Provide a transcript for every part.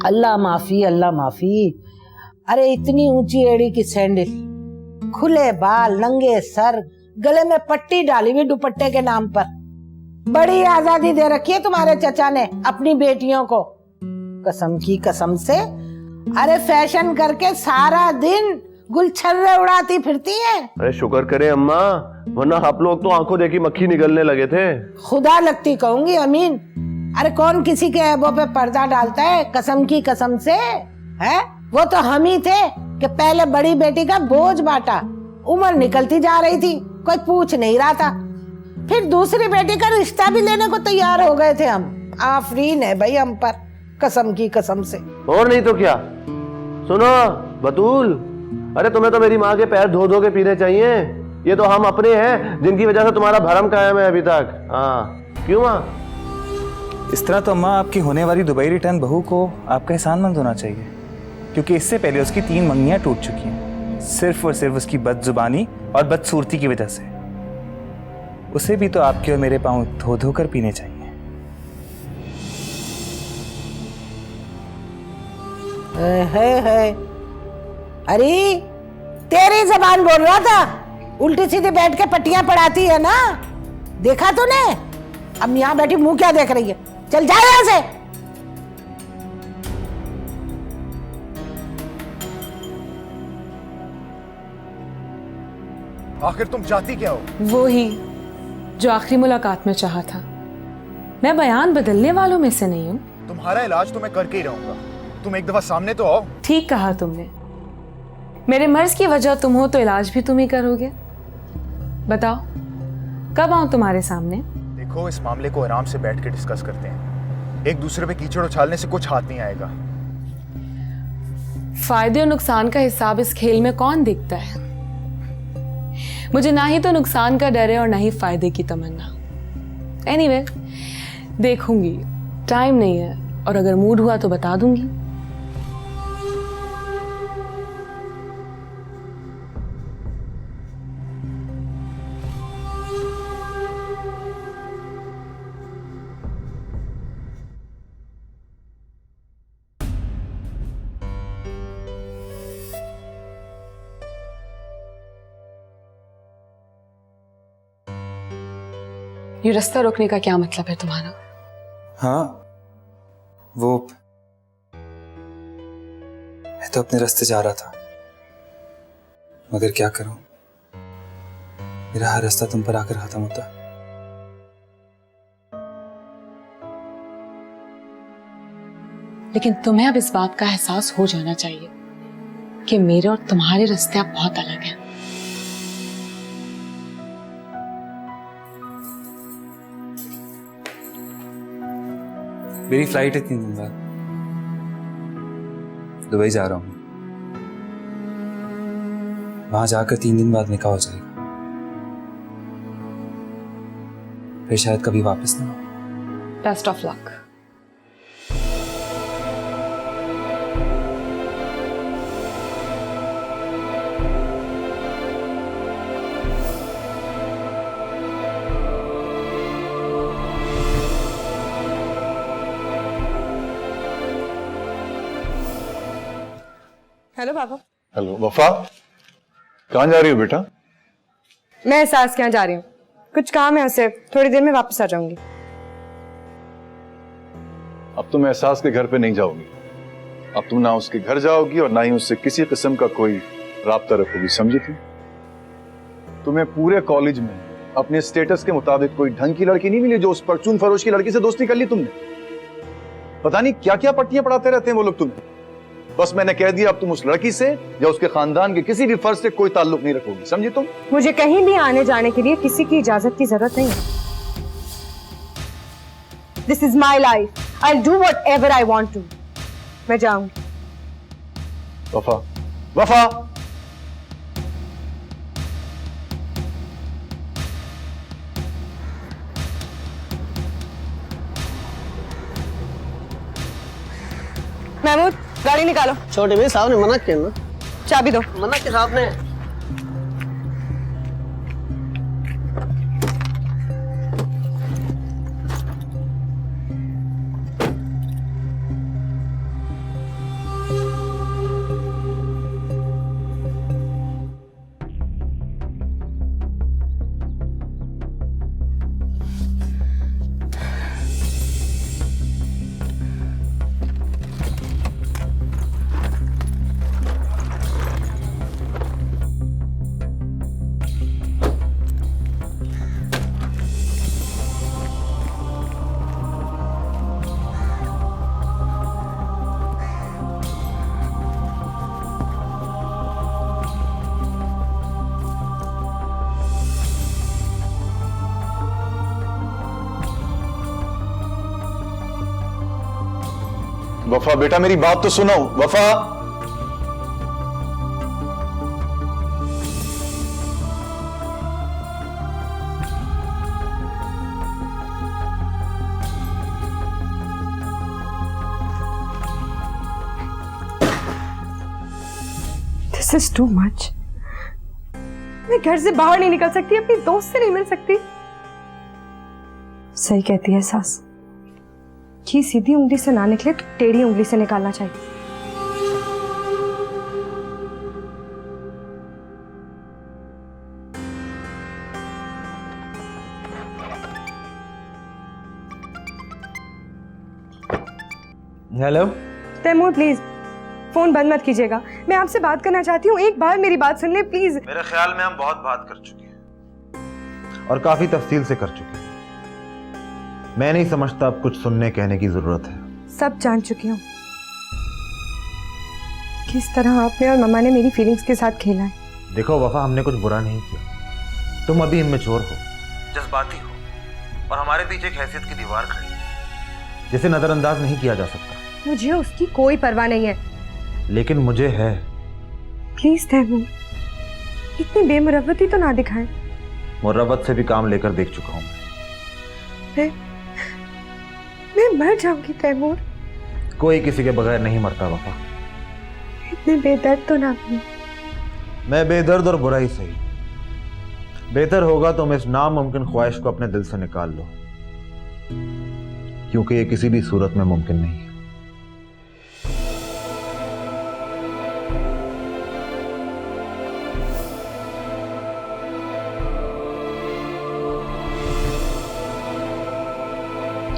अल्लाह माफी, अल्लाह माफी। अरे इतनी ऊंची एड़ी की सैंडल, खुले बाल, नंगे सर, गले में पट्टी डाली हुई दुपट्टे के नाम पर। बड़ी आजादी दे रखी है तुम्हारे चचा ने अपनी बेटियों को, कसम की कसम से। अरे फैशन करके सारा दिन गुलछर्रे उड़ाती फिरती है। अरे शुक्र करे अम्मा, वरना आप लोग तो आंखों देखी मक्खी निकलने लगे थे। खुदा लगती कहूंगी अमीन। अरे कौन किसी के ऐबों पे पर्दा डालता है, कसम की कसम से है। वो तो हम ही थे कि पहले बड़ी बेटी का बोझ बांटा, उम्र निकलती जा रही थी, कोई पूछ नहीं रहा था। फिर दूसरी बेटी का रिश्ता भी लेने को तैयार हो गए थे हम। आफरीन है भाई हम पर, कसम की कसम से। और नहीं तो क्या। सुनो बतूल, अरे तुम्हें तो मेरी माँ के पैर धो धो के पीने चाहिए। ये तो हम अपने हैं जिनकी वजह से तुम्हारा भरम कायम है अभी तक। हाँ क्यों माँ? इस तरह तो अम्मा आपकी होने वाली दुबई रिटर्न बहू को आपका एहसानमंद होना चाहिए, क्योंकि इससे पहले उसकी 3 मंगियां टूट चुकी हैं, सिर्फ और सिर्फ उसकी बदजुबानी और बदसूरती की वजह से। उसे भी तो आपके और मेरे पांव धो धो कर पीने चाहिए। है। अरे तेरी जबान बोल रहा था, उल्टी सीधी बैठ के पट्टियां पढ़ाती है ना, देखा तूने? अब यहाँ बैठी मुंह क्या देख रही है? चल जा यहाँ से। आखिर तुम चाहती क्या हो? वो ही जो आखिरी मुलाकात में चाहा था। मैं बयान बदलने वालों में से नहीं हूँ। तुम्हारा इलाज तो मैं करके ही रहूंगा, तुम एक दफा सामने तो आओ। ठीक कहा तुमने, मेरे मर्ज की वजह तुम हो तो इलाज भी तुम ही करोगे। बताओ कब आऊं तुम्हारे सामने? देखो इस मामले को आराम से बैठ के डिस्कस करते हैं, एक दूसरे पे कीचड़ उछालने से कुछ हाथ नहीं आएगा। फायदे और नुकसान का हिसाब इस खेल में कौन देखता है? मुझे ना ही तो नुकसान का डर है और ना ही फायदे की तमन्ना। एनीवे, देखूंगी, टाइम नहीं है, और अगर मूड हुआ तो बता दूंगी। ये रास्ता रोकने का क्या मतलब है तुम्हारा? हाँ, वो मैं तो अपने रास्ते जा रहा था, मगर क्या करूं, मेरा हर रास्ता तुम पर आकर खत्म होता। लेकिन तुम्हें अब इस बात का एहसास हो जाना चाहिए कि मेरे और तुम्हारे रास्ते अब बहुत अलग हैं। मेरी फ्लाइट है 3 दिन बाद, दुबई जा रहा हूँ। वहां जाकर 3 दिन बाद निकाह हो जाएगा, फिर शायद कभी वापस ना हो। Best of luck. हेलो पापा। हेलो वफा, कहाँ जा रही हो बेटा? मैं एहसास के यहाँ जा रही हूँ, कुछ काम है उससे, थोड़ी देर में वापस आ जाऊंगी। अब तुम एहसास के घर पे नहीं जाओगी। अब तुम ना उसके घर जाओगी और ना ही उससे किसी किस्म का कोई राब्ता रखोगी, समझी तुम? तुम्हें पूरे कॉलेज में अपने स्टेटस के मुताबिक कोई ढंग की लड़की नहीं मिली जो उस परचून फरोश की लड़की से दोस्ती कर ली तुमने। पता नहीं क्या क्या पट्टियां पढ़ाते रहते हैं वो लोग तुम्हें। बस मैंने कह दिया अब तुम उस लड़की से या उसके खानदान के किसी भी फर्ज से कोई ताल्लुक नहीं रखोगी, समझी तुम? मुझे कहीं भी आने जाने के लिए किसी की इजाजत की जरूरत नहीं है। This is my life, I do whatever I want to. मैं जाऊंगी। वफा, वफा, महमूद गाड़ी निकालो। छोटे भाई साहब ने मना किया ना। चाबी दो। मना किया साहब ने। वफा बेटा मेरी बात तो सुनो। वफा, दिस इज टू मच। मैं घर से बाहर नहीं निकल सकती, अपनी दोस्त से नहीं मिल सकती। सही कहती है सास, कि सीधी उंगली से ना निकले तो टेढ़ी उंगली से निकालना चाहिए। हेलो। तैमूर प्लीज फोन बंद मत कीजिएगा, मैं आपसे बात करना चाहती हूँ। एक बार मेरी बात सुन ले प्लीज। मेरे ख्याल में हम बहुत बात कर चुके हैं और काफी तफसील से कर चुके हैं। मैं नहीं समझता अब कुछ सुनने कहने की जरूरत है। सब जान चुकी हूँ किस तरह आपने और मम्मा ने मेरी फीलिंग्स के साथ खेला है। देखो वफा, हमने कुछ बुरा नहीं किया। तुम अभी इम्मेच्योर हो, जज्बाती हो और हमारे पीछे एक हैसियत की दीवार खड़ी है जिसे नजरअंदाज नहीं किया जा सकता। मुझे उसकी कोई परवाह नहीं है, लेकिन मुझे है। प्लीज तैमूर, इतनी बेमुरव्वती तो ना दिखाएं। मुरव्वत से भी काम लेकर देख चुका हूं मैं मर जाऊंगी तैमूर। कोई किसी के बगैर नहीं मरता वफा। इतने बेदर्द तो ना बनो। मैं बेदर्द और बुरा ही सही। बेहतर होगा तुम इस नामुमकिन ख्वाहिश को अपने दिल से निकाल लो, क्योंकि ये किसी भी सूरत में मुमकिन नहीं है।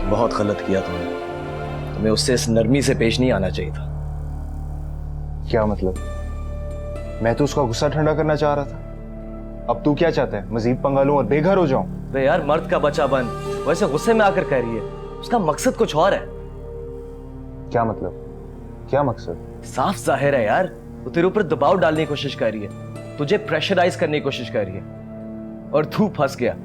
बहुत गलत किया तुमने। तुम्हें उससे इस नरमी से पेश नहीं आना चाहिए था। क्या मतलब? मैं तो उसका गुस्सा ठंडा करना चाह रहा था। अब तू क्या चाहता है, मजीद पंगा लूं और बेघर हो जाऊं? वे यार, मर्द का बच्चा बन, वैसे गुस्से में आकर कह रही है। उसका मकसद कुछ और है। क्या मतलब? क्या मकसद? साफ जाहिर है यार, वो तेरे ऊपर दबाव डालने की कोशिश कर रही है, तुझे प्रेशराइज करने की कोशिश कर रही है और तू फंस गया।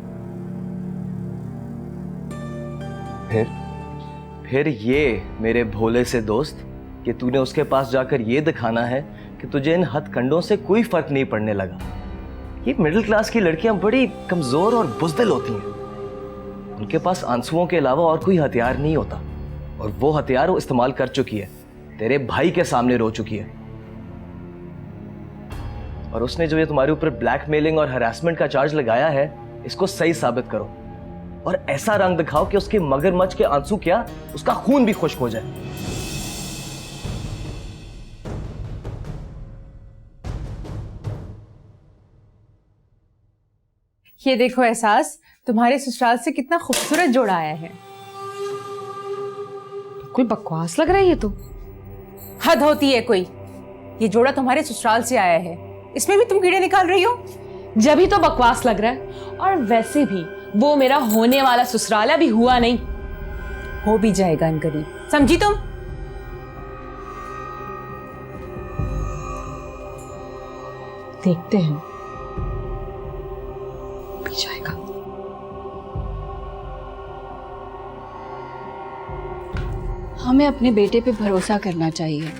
फिर ये मेरे भोले से दोस्त कि तूने उसके पास जाकर ये दिखाना है कि तुझे इन हथकंडों से कोई फर्क नहीं पड़ने लगा। ये मिडिल क्लास की लड़कियां बड़ी कमजोर और बुज़दिल होती हैं। उनके पास आंसुओं के अलावा और कोई हथियार नहीं होता, और वो हथियार वो इस्तेमाल कर चुकी है, तेरे भाई के सामने रो चुकी है। और उसने जो ये तुम्हारे ऊपर ब्लैकमेलिंग और हरासमेंट का चार्ज लगाया है, इसको सही साबित करो और ऐसा रंग दिखाओ कि उसके मगरमच्छ के आंसू क्या, उसका खून भी खुश्क हो जाए। ये देखो एहसास, तुम्हारे ससुराल से कितना खूबसूरत जोड़ा आया है। कोई बकवास लग रहा है ये तो। हद होती है कोई। ये जोड़ा तुम्हारे ससुराल से आया है, इसमें भी तुम कीड़े निकाल रही हो। जब ही तो बकवास लग रहा है, और वैसे भी वो मेरा होने वाला ससुराल अभी हुआ नहीं। हो भी जाएगा इनकरीब, समझी तुम? देखते हैं, भी जाएगा। हमें अपने बेटे पे भरोसा करना चाहिए,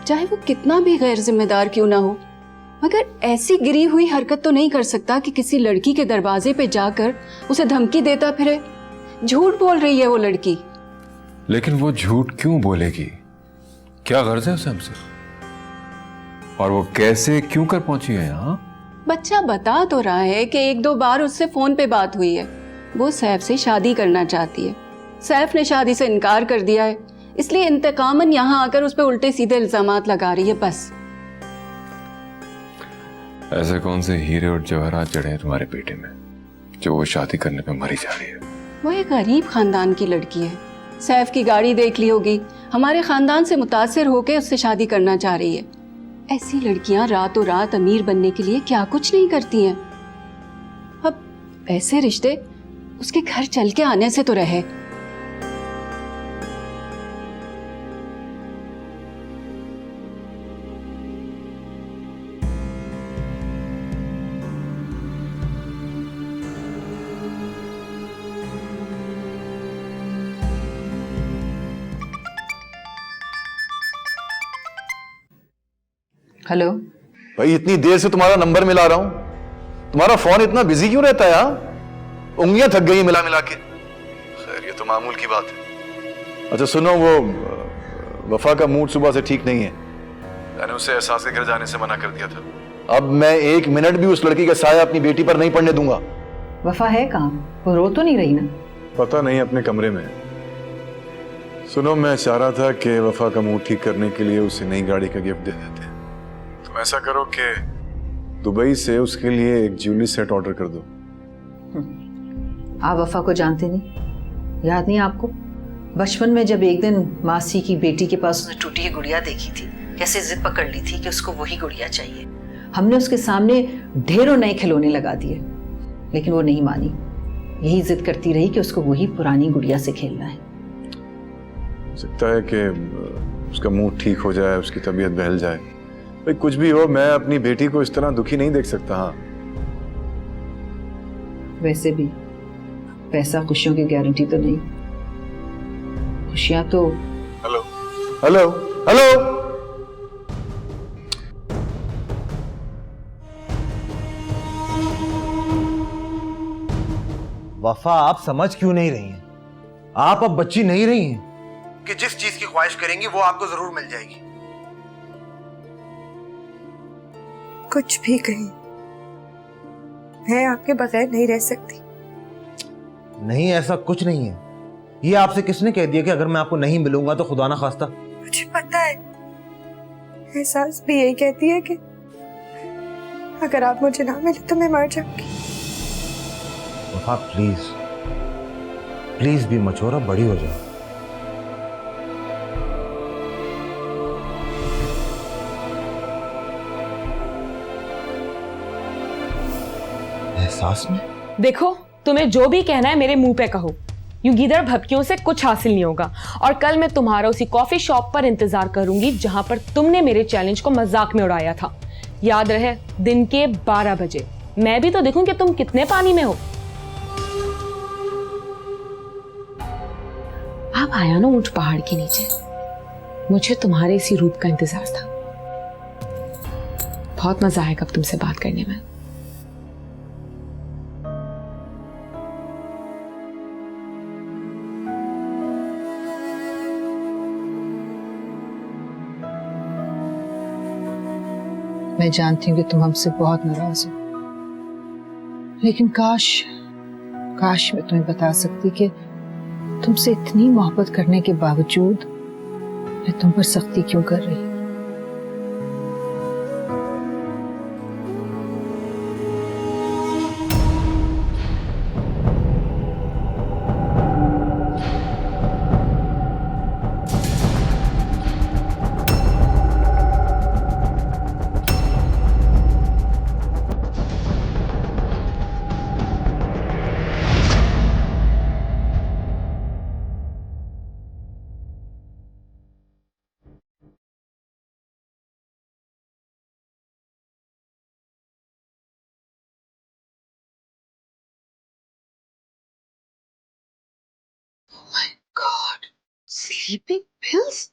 चाहे वो कितना भी गैर जिम्मेदार क्यों ना हो। मगर ऐसी गिरी हुई हरकत तो नहीं कर सकता कि किसी लड़की के दरवाजे पे जाकर उसे धमकी देता फिरे। झूठ बोल रही है वो लड़की। लेकिन वो झूठ क्यों बोलेगी? क्या गर्ज है उसे हमसे? और वो कैसे क्यों कर पहुंची है यहाँ? बच्चा बता तो रहा है कि 1-2 बार उससे फोन पे बात हुई है। वो सैफ से शादी करना चाहती है। सैफ ने शादी से इनकार कर दिया है, इसलिए इंतकामन यहाँ आकर उस पर उल्टे सीधे इल्जामात लगा रही है बस। ऐसे कौन से हीरे और जवाहरात जड़े हैं तुम्हारे बेटे में जो वो शादी करने पे मरी जा रही है? वो एक गरीब खानदान की लड़की है। सैफ की गाड़ी देख ली होगी, हमारे खानदान से मुतासिर होकर उससे शादी करना चाह रही है। ऐसी लड़कियां रातों रात अमीर बनने के लिए क्या कुछ नहीं करती हैं। अब ऐसे रिश्ते उसके घर चल के आने से तो रहे। हेलो। भाई इतनी देर से तुम्हारा नंबर मिला रहा हूं, तुम्हारा फोन इतना बिजी क्यों रहता है यार? उंगलियां थक गई मिला मिला के। खैर ये तो मामूल की बात है। अच्छा सुनो, वो वफा का मूड सुबह से ठीक नहीं है। मैंने उसे एहसास के घर जाने से मना कर दिया था। अब मैं 1 मिनट भी उस लड़की का साया अपनी बेटी पर नहीं पड़ने दूंगा। वफा है कहाँ? वो रो तो नहीं रही ना? पता नहीं, अपने कमरे में। सुनो, मैं चाह रहा था कि वफा का मूड ठीक करने के लिए उसे नई गाड़ी का गिफ्ट दे देते। तुम ऐसा करो कि दुबई से उसके लिए एक ज्वेलरी सेट ऑर्डर कर दो। आप वफा को जानते नहीं? याद नहीं आपको? बचपन में जब एक दिन मासी की बेटी के पास उसने टूटी हुई गुड़िया देखी थी, कैसे जिद पकड़ ली थी कि उसको वही गुड़िया चाहिए। हमने उसके सामने ढेरों नए खिलौने लगा दिए, लेकिन वो नहीं मानी। यही जिद करती रही कि उसको वही पुरानी गुड़िया से खेलना है। हो सकता है कि उसका मूड ठीक हो जाए, उसकी तबीयत बहल जाए। भाई कुछ भी हो, मैं अपनी बेटी को इस तरह दुखी नहीं देख सकता। हाँ, वैसे भी पैसा खुशियों की गारंटी तो नहीं। खुशियां तो हेलो हेलो हेलो। वफा, आप समझ क्यों नहीं रही हैं? आप अब बच्ची नहीं रही हैं कि जिस चीज की ख्वाहिश करेंगी वो आपको जरूर मिल जाएगी। कुछ भी कहीं, मैं आपके बगैर नहीं रह सकती। नहीं, ऐसा कुछ नहीं है। ये आपसे किसने कह दिया कि अगर मैं आपको नहीं मिलूंगा तो खुदा ना खास्ता? मुझे पता है, एहसास भी यही कहती है कि अगर आप मुझे ना मिले तो मैं मर जाऊंगी। वफा प्लीज, प्लीज भी मचोरा, बड़ी हो जाओ। एहसास में देखो, तुम्हें जो भी कहना है मेरे मुंह पे कहो। यूं गीदड़ भपकियों से कुछ हासिल नहीं होगा। और कल मैं तुम्हारा उसी कॉफी शॉप पर इंतजार करूंगी जहां पर तुमने मेरे चैलेंज को मजाक में उड़ाया था। याद रहे, दिन के 12 बजे। मैं भी तो देखूं कि तुम कितने पानी में हो। आप आया ना ऊंट पहाड़ के नीचे, मुझे तुम्हारे इसी रूप का इंतजार था। बहुत मजा आएगा अब तुमसे बात करने में। मैं जानती हूँ कि तुम हमसे बहुत नाराज हो, लेकिन काश मैं तुम्हें बता सकती कि तुमसे इतनी मोहब्बत करने के बावजूद मैं तुम पर सख्ती क्यों कर रही हूँ। God, sleeping pills?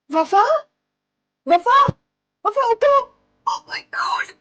Wafa? Wafa? Wafa, उठो! Oh my God!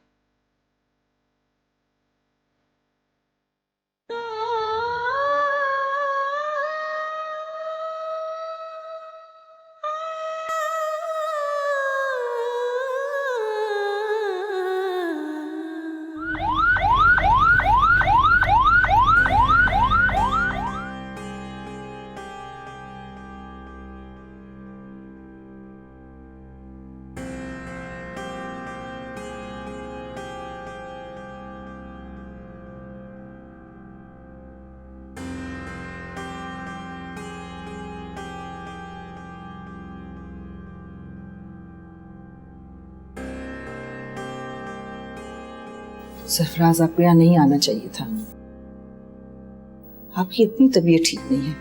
सरफराज, आपको यहाँ नहीं आना चाहिए था। आपकी इतनी तबीयत ठीक नहीं है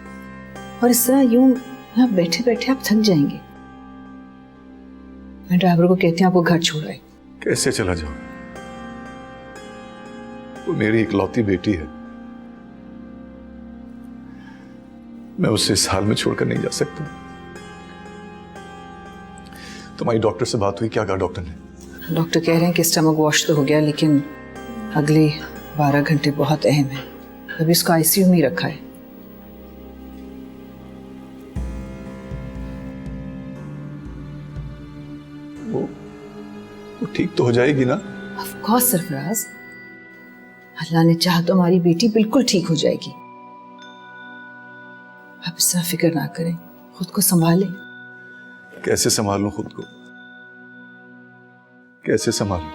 और इस तरह यूं यहाँ बैठे बैठे आप थक जाएंगे। मैं ड्राइवर को कहती हूँ आपको घर छोड़ आए। कैसे चला जाऊं? वो मेरी इकलौती बेटी है, मैं उसे इस हाल में छोड़कर नहीं जा सकता। तुम्हारी डॉक्टर से बात हुई? क्या कहा डॉक्टर ने? डॉक्टर कह रहे हैं कि स्टमक वॉश तो हो गया, लेकिन अगले 12 घंटे बहुत अहम है। अभी इसको आईसीयू में ही रखा है। वो ठीक तो हो जाएगी ना? ऑफ कोर्स सरफराज, अल्लाह ने चाहा तो हमारी बेटी बिल्कुल ठीक हो जाएगी। आप इस तरह फिक्र ना करें, खुद को संभालें। कैसे संभालूं खुद को? कैसे संभालूं?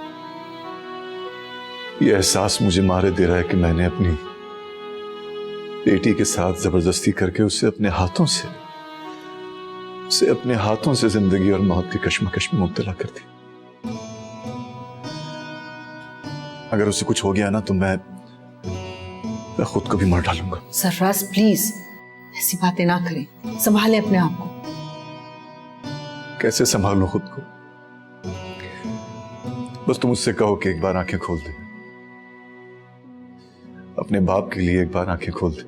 ये एहसास मुझे मारे दे रहा है कि मैंने अपनी बेटी के साथ जबरदस्ती करके उसे अपने हाथों से जिंदगी और मौत की कश्मकश में मुब्तला कर दी। अगर उसे कुछ हो गया ना तो मैं खुद को भी मार डालूंगा। सरफराज प्लीज ऐसी बातें ना करें, संभालें अपने आप को। कैसे संभालूं खुद को? बस तुम उससे कहो कि एक बार आंखें खोल दे, अपने बाप के लिए एक बार आंखें खोल दे।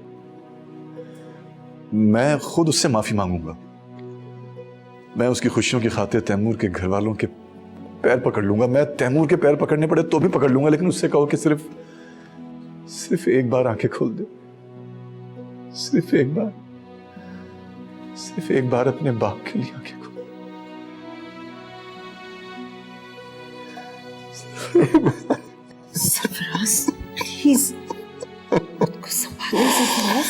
मैं खुद उससे माफी मांगूंगा। मैं उसकी खुशियों की खातिर तैमूर के घर वालों के पैर पकड़ लूंगा। मैं तैमूर के पैर पकड़ने पड़े तो भी पकड़ लूंगा, लेकिन उससे कहो कि सिर्फ एक बार आंखें खोल दे। सिर्फ एक बार अपने बाप के लिए आंखें खोल। सरफराज प्लीज खुद को संभालें। सरफराज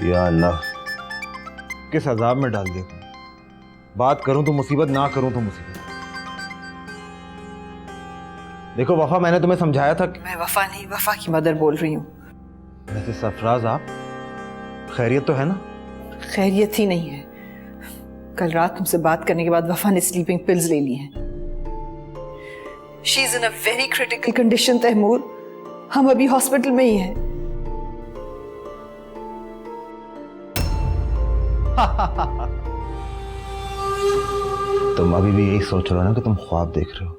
या अल्लाह, किस अजाब में डाल दिया तुम। बात करूं तो मुसीबत, ना करूं तो मुसीबत। देखो वफा, मैंने तुम्हें समझाया था कि मैं वफा नहीं, वफा की मदर बोल रही हूँ। वैसे सरफराज, आप खैरियत तो है ना? खैरियत ही नहीं है। कल रात तुमसे बात करने के बाद वफा ने स्लीपिंग पिल्स ले ली हैं। She is in a very critical condition Taimur, हम अभी हॉस्पिटल में ही हैं। तुम अभी भी यही सोच रहे हो ना कि तुम ख्वाब देख रहे हो।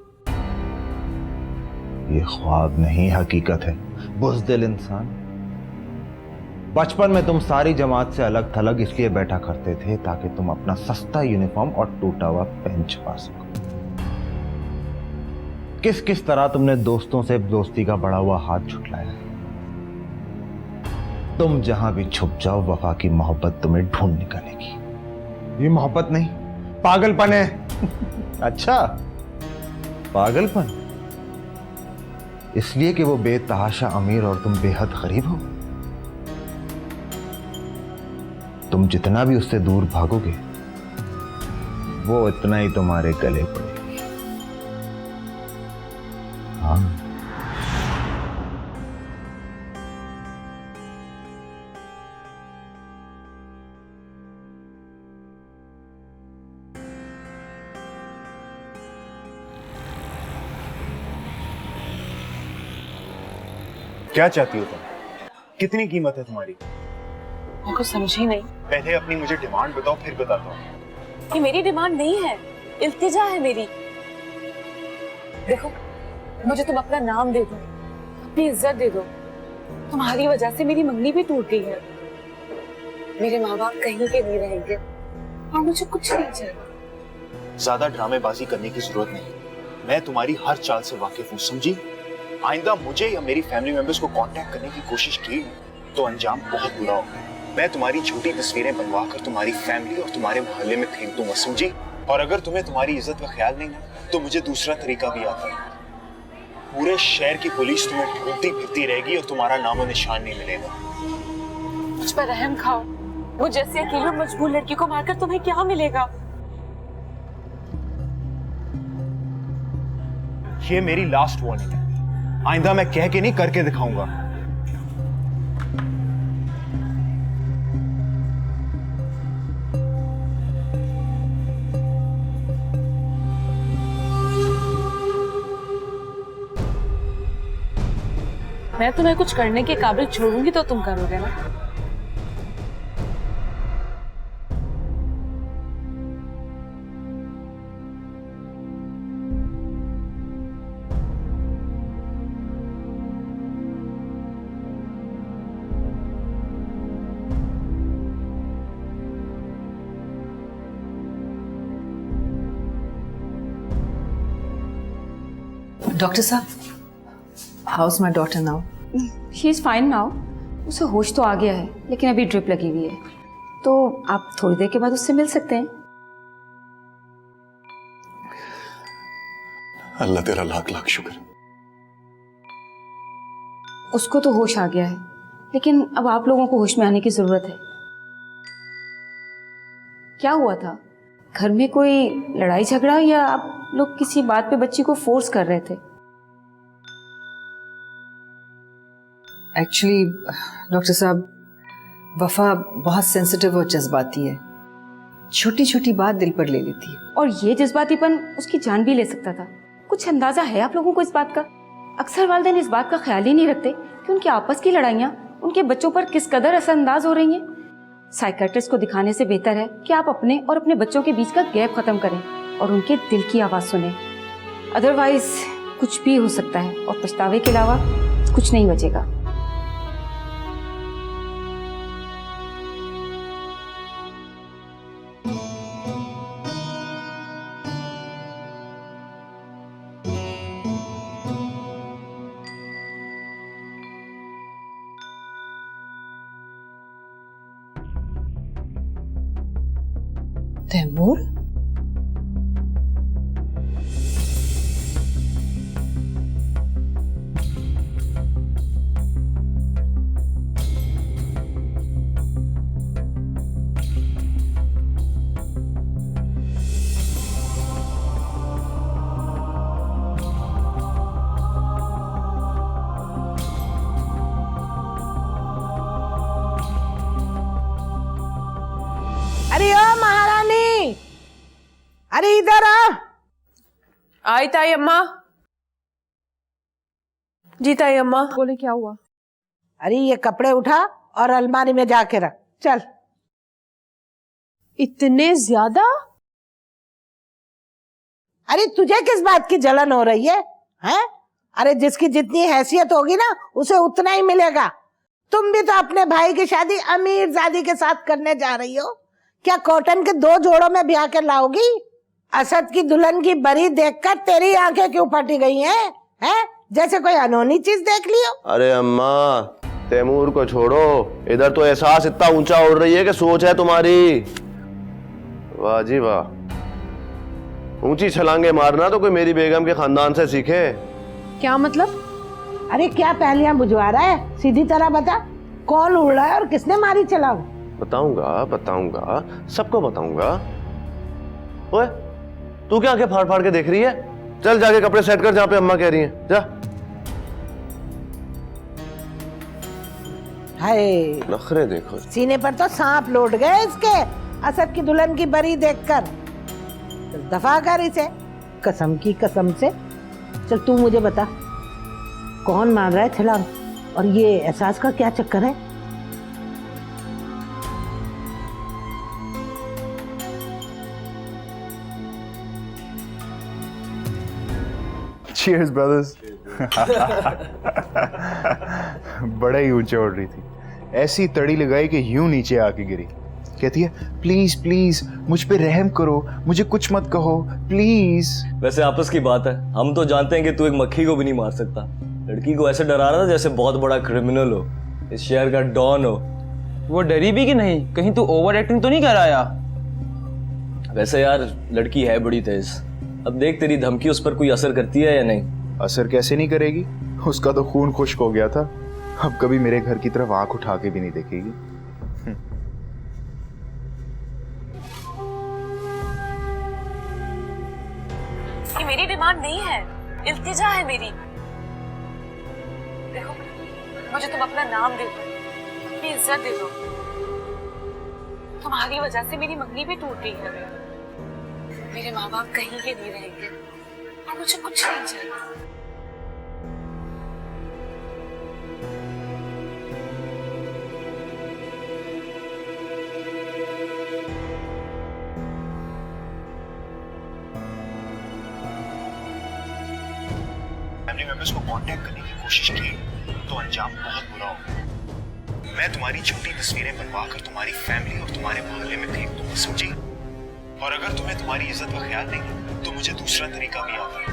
ये ख्वाब नहीं, हकीकत है। बुज़दिल इंसान। बचपन में तुम सारी जमात से अलग थलग इसलिए बैठा करते थे ताकि तुम अपना सस्ता यूनिफॉर्म और टूटा हुआ पेन छुपा सको। किस किस तरह तुमने दोस्तों से दोस्ती का बढ़ा हुआ हाथ छुटलाया। तुम जहां भी छुप जाओ, वफा की मोहब्बत तुम्हें ढूंढ निकालेगी। ये मोहब्बत नहीं, पागलपन है। अच्छा, पागलपन? इसलिए कि वो बेतहाशा अमीर और तुम बेहद गरीब हो। तुम जितना भी उससे दूर भागोगे, वो इतना ही तुम्हारे गले पड़ेगी। हाँ, क्या चाहती हो तुम? कितनी कीमत है तुम्हारी? मैं कुछ समझी नहीं। पहले अपनी मुझे डिमांड बताओ, फिर बताता हूँ। ये मेरी डिमांड नहीं है, इल्तिजा है मेरी। देखो, मुझे तुम अपना नाम दे दो, अपनी इज्जत दे दो। तुम्हारी वजह से मेरी मंगनी भी टूट गई है। मेरे माँ बाप कहीं के नहीं रहेंगे और मुझे कुछ नहीं चाहिए। ज्यादा ड्रामेबाजी करने की जरूरत नहीं। मैं तुम्हारी हर चाल से वाकिफ हूँ, समझी? आइंदा मुझे या मेरी फैमिली मेंबर्स को कांटेक्ट करने की कोशिश की तो अंजाम बहुत बुरा होगा। मैं तुम्हारी झूठी तस्वीरें बनवा कर तुम्हारी फैमिली और तुम्हारे मोहल्ले में फेंक दूंगा, समझी? और अगर तुम्हें तुम्हारी इज्जत का ख्याल नहीं है तो मुझे दूसरा तरीका भी आता है। पूरे शहर की पुलिस तुम्हें ढूंढती फिरती रहेगी और तुम्हारा नामो निशान नहीं मिलेगा। मुझ पर रहम खाओ। वो जैसे अकेली और मजबूर लड़की को मारकर तुम्हें क्या मिलेगा? ये मेरी लास्ट वार्निंग है। आइंदा मैं कह के नहीं, करके दिखाऊंगा। मैं तुम्हें कुछ करने के काबिल छोड़ूंगी तो तुम करोगे ना। डॉक्टर साहब, house my daughter now? She is fine now. उसे होश तो आ गया है, लेकिन अभी ड्रिप लगी हुई है, तो आप थोड़ी देर के बाद उससे मिल सकते हैं। अल्लाह तेरा लाख लाख शुक्र। उसको तो होश आ गया है, लेकिन अब आप लोगों को होश में आने की जरूरत है। क्या हुआ था? घर में कोई लड़ाई झगड़ा या आप लोग किसी बात पे बच्ची को फोर्स कर रहे थे? एक्चुअली डॉक्टर साहब, वफा बहुत सेंसिटिव और जज्बाती है, छोटी छोटी बात दिल पर ले लेती है। और ये जज्बातीपन उसकी जान भी ले सकता था। कुछ अंदाजा है आप लोगों को इस बात का? अक्सर वालिदैन इस बात का ख्याल ही नहीं रखते कि उनकी आपस की लड़ाइयाँ उनके बच्चों पर किस कदर असरअंदाज हो रही हैं। साइकियाट्रिस्ट को दिखाने से बेहतर है कि आप अपने और अपने बच्चों के बीच का गैप खत्म करें और उनके दिल की आवाज़ सुने। अदरवाइज कुछ भी हो सकता है और पछतावे के अलावा कुछ नहीं बचेगा। तैमूर, अरे ओ महारानी, अरे इधर आ। आई ताई अम्मा। जी ताई अम्मा। बोले क्या हुआ? अरे ये कपड़े उठा और अलमारी में जाके रख, चल। इतने ज्यादा? अरे तुझे किस बात की जलन हो रही है? हैं? अरे जिसकी जितनी हैसियत होगी ना उसे उतना ही मिलेगा। तुम भी तो अपने भाई की शादी अमीर जादी के साथ करने जा रही हो, क्या कॉटन के 2 जोड़ों में ब्याह कर लाओगी? असद की दुल्हन की बरी देखकर तेरी आंखें क्यों फटी गई हैं? हैं? जैसे कोई अनहोनी चीज देख लियो। अरे अम्मा, तैमूर को छोड़ो, इधर तो एहसास इतना ऊंचा उड़ रही है कि सोच है तुम्हारी। वाह जी वाह। ऊंची छलांगे मारना तो कोई मेरी बेगम के खानदान से सीखे। क्या मतलब? अरे क्या पहलियां बुझवा रहा है? सीधी तरह बता, कौन उड़ रहा है और किसने मारी छलांग? बताऊंगा बताऊंगा, सबको बताऊंगा। ओए, तू क्या आंखें फाड़ फाड़ के देख रही है? चल जाके कपड़े सेट कर जहां पे अम्मा कह रही हैं, जा। हाय, नखरे देखो। सीने पर तो सांप लौट गए इसके, असद की दुल्हन की बरी देखकर। दफा कर इसे, कसम की कसम से। चल तू मुझे बता, कौन मार रहा है छलांग और ये एहसास का क्या चक्कर है? Cheers, brothers. बड़ा ही ऊंचे उड़ रही थी, ऐसी तड़ी लगाई कि यूं नीचे आके गिरी। कहती है प्लीज प्लीज मुझ पे रहम करो, मुझे कुछ मत कहो प्लीज। वैसे आपस की बात है, हम तो जानते हैं कि तू एक मक्खी को भी नहीं मार सकता। लड़की को ऐसे डरा रहा था जैसे बहुत बड़ा क्रिमिनल हो, इस शहर का डॉन हो। वो डरी भी कि नहीं? कहीं तू ओवर एक्टिंग तो नहीं कर आया? वैसे यार लड़की है बड़ी तेज। अब देख तेरी धमकी उस पर कोई असर करती है या नहीं। असर कैसे नहीं करेगी, उसका तो खून खुश्क हो गया था, अब कभी मेरे घर की तरफ आंख उठा के भी नहीं देखेगी। ये मेरी डिमांड नहीं है, इल्तिजा है मेरी। देखो, मुझे तुम अपना नाम दे दो, अपनी इज्जत दे दो। तुम्हारी वजह से मेरी मंगनी भी टूट गई है। मेरे माँ बाप कहीं के नहीं रहेंगे और मुझे कुछ नहीं चाहिए। फैमिली मेंबर्स को कांटेक्ट करने की कोशिश की तो अंजाम बहुत बुरा होगा। मैं तुम्हारी झूठी तस्वीरें बनवा कर तुम्हारी फैमिली और तुम्हारे मोहल्ले में फेंक दूंगा, समझी? और अगर तुम्हें तुम्हारी इज्जत का ख्याल नहीं तो मुझे दूसरा तरीका भी आता है।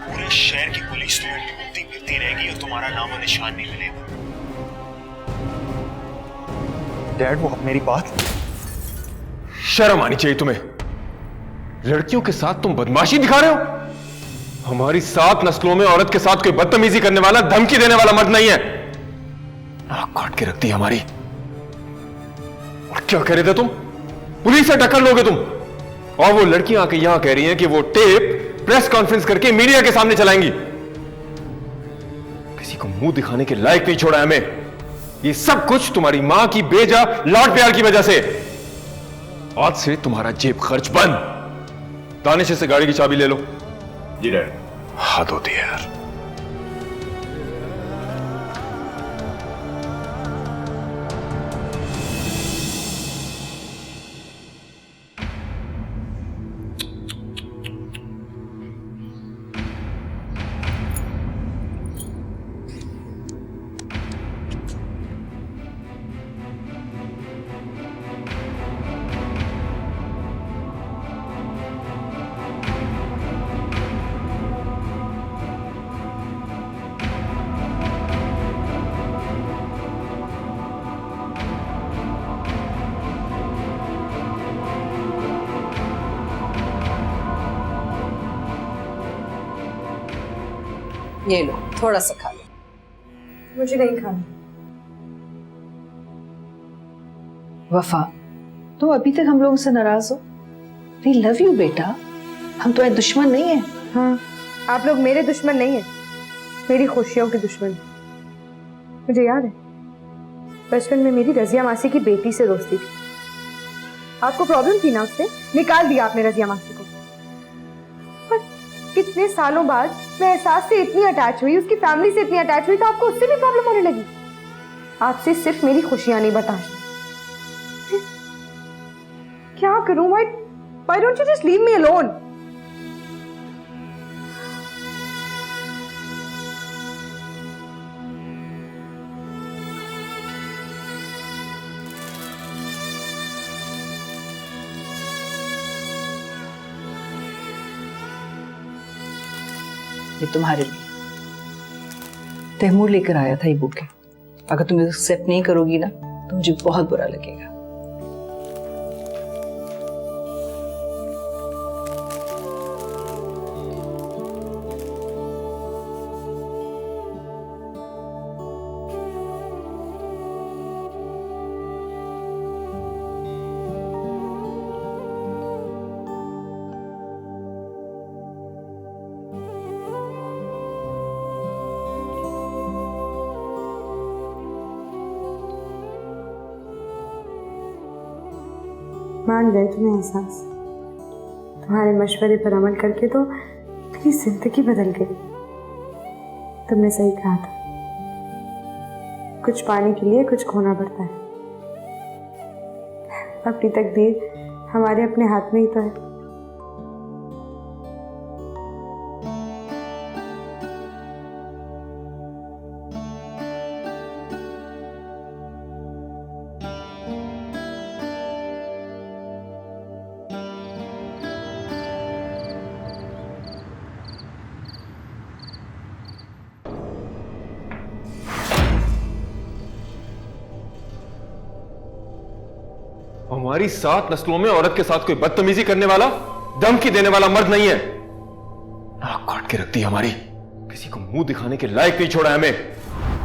पूरे शहर की पुलिस तुम्हें ढूंढती फिरती रहेगी और तुम्हारा नाम और निशान नहीं मिलेगा। डैड, वो मेरी बात, शर्म आनी चाहिए तुम्हें। लड़कियों के साथ तुम बदमाशी दिखा रहे हो। हमारी 7 नस्लों में औरत के साथ कोई बदतमीजी करने वाला, धमकी देने वाला मर्द नहीं है। आंख काट के रखती है हमारी। और क्या कह रहे थे तुम? पुलिस से टक्कर लोगे तुम? और वो लड़कियां आके यहां कह रही हैं कि वो टेप प्रेस कॉन्फ्रेंस करके मीडिया के सामने चलाएंगी। किसी को मुंह दिखाने के लायक नहीं छोड़ा हमें। ये सब कुछ तुम्हारी मां की बेजा लाड प्यार की वजह से। आज से तुम्हारा जेब खर्च बंद। दानिश से गाड़ी की चाबी ले लो। जी डैड। हद होती है यार। ये लो, थोड़ा सा खा लो। मुझे नहीं खाना। वफा, तुम अभी तक हम लोगों से नाराज हो? वी लव यू बेटा, हम तुम्हारे दुश्मन नहीं है। हाँ, आप लोग मेरे दुश्मन नहीं है, मेरी खुशियों के दुश्मन। मुझे याद है बचपन में मेरी रजिया मासी की बेटी से दोस्ती थी। आपको प्रॉब्लम थी ना उससे, निकाल दिया आपने रजिया मासी को। पर कितने सालों बाद मैं एहसास से इतनी अटैच हुई, उसकी फैमिली से इतनी अटैच हुई, तो आपको उससे भी प्रॉब्लम होने लगी। आपसे सिर्फ मेरी खुशियां नहीं बर्दाश्त। क्या करूं? Why don't you just leave me alone? ये तुम्हारे लिए तैमूर लेकर आया था ये बुके। अगर तुम एक्सेप्ट नहीं करोगी ना तो मुझे बहुत बुरा लगेगा। मान गए तुम्हें एहसास? तुम्हारे मशवरे पर अमल करके तो मेरी जिंदगी बदल गई। तुमने सही कहा था, कुछ पाने के लिए कुछ खोना पड़ता है। अपनी तकदीर हमारे अपने हाथ में ही तो है। हमारी 7 नस्लों में औरत के साथ कोई बदतमीजी करने वाला, धमकी देने वाला मर्द नहीं है। आंख काट के रखती है हमारी। किसी को मुंह दिखाने के लायक नहीं छोड़ा हमें।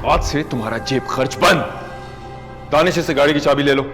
आज से तुम्हारा जेब खर्च बंद। दानिश से गाड़ी की चाबी ले लो।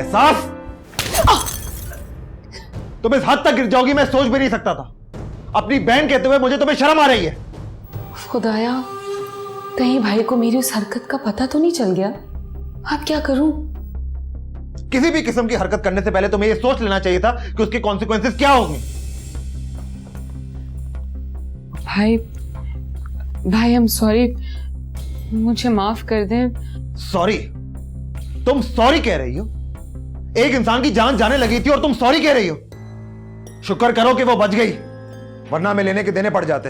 एहसास, तुम इस हद तक गिर जाओगी मैं सोच भी नहीं सकता था। अपनी बहन कहते हुए मुझे तुम्हें शर्म आ रही है। खुदाया, कहीं भाई को मेरी उस हरकत का पता तो नहीं चल गया? अब क्या करूं? किसी भी किस्म की हरकत करने से पहले तुम्हें यह सोच लेना चाहिए था कि उसके कॉन्सिक्वेंसेस क्या होंगे। भाई आई एम सॉरी, मुझे माफ कर दें। सॉरी? तुम सॉरी कह रही हो? एक इंसान की जान जाने लगी थी और तुम सॉरी कह रही हो? शुक्र करो कि वो बच गई, वरना में लेने के देने पड़ जाते।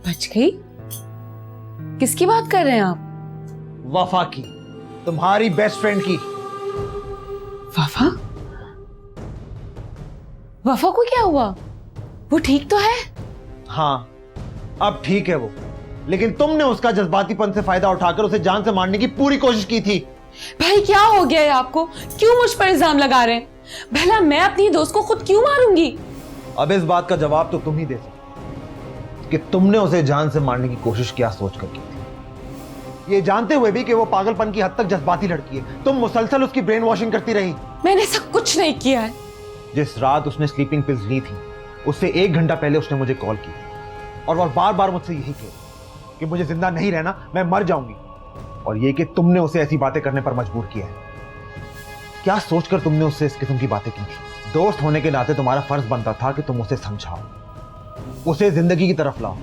बच गई? किसकी बात कर रहे हैं आप? वफा की, तुम्हारी बेस्ट फ्रेंड की। वफा? वफा को क्या हुआ? वो ठीक तो है? हाँ, अब ठीक है वो, लेकिन तुमने उसका जज्बातीपन से फायदा उठाकर उसे जान से मारने की पूरी कोशिश की थी। भाई क्या हो गया है आपको? क्यों मुझ पर इल्जाम लगा रहे हैं? भला मैं अपनी दोस्त को खुद क्यों मारूंगी? अब इस बात का जवाब तो तुम ही दे सकते कि तुमने उसे जान से मारने की कोशिश क्या सोचकर की थी, ये जानते हुए भी कि वो पागलपन की हद तक जज्बाती लड़की है। तुम मुसलसल उसकी ब्रेन वॉशिंग करती रही। मैंने ऐसा कुछ नहीं किया है। जिस रात उसने स्लीपिंग पिल्स ली थी, उससे 1 घंटा पहले उसने मुझे कॉल की और वो बार बार मुझसे यही कही कि मुझे जिंदा नहीं रहना, मैं मर जाऊंगी, और ये कि तुमने उसे ऐसी बातें करने पर मजबूर किया है। क्या सोचकर तुमने उससे इस किस्म की बातें की थी? दोस्त होने के नाते तुम्हारा फर्ज बनता था कि तुम उसे समझाओ, उसे जिंदगी की तरफ लाओ,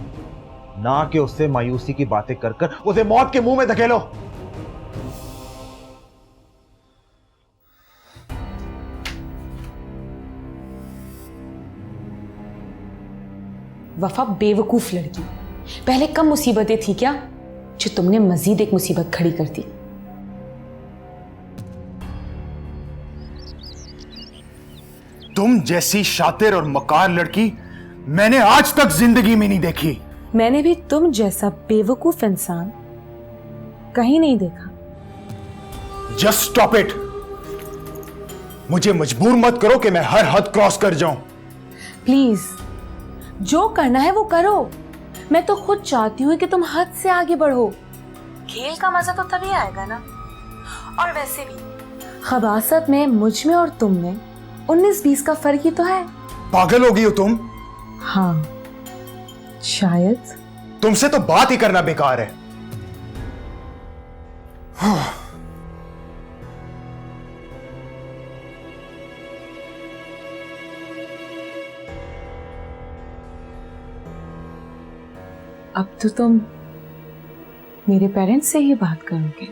ना कि उससे मायूसी की बातें कर कर उसे मौत के मुंह में धकेलो। वफा बेवकूफ लड़की, पहले कम मुसीबतें थी क्या जो तुमने मजीद एक मुसीबत खड़ी कर दी? तुम जैसी शातिर और मकार लड़की मैंने आज तक जिंदगी में नहीं देखी। मैंने भी तुम जैसा बेवकूफ इंसान कहीं नहीं देखा। Just stop it. मुझे मजबूर मत करो कि मैं हर हद क्रॉस कर जाऊं। प्लीज, जो करना है वो करो। मैं तो खुद चाहती हूँ कि तुम हद से आगे बढ़ो। खेल का मजा तो तभी आएगा ना। और वैसे भी खबासत में मुझ में और तुम में 19-20 का फर्क ही तो है। पागल हो गई हो तुम? हाँ, शायद। तुमसे तो बात ही करना बेकार है। अब तो तुम मेरे पेरेंट्स से ही बात करोगे।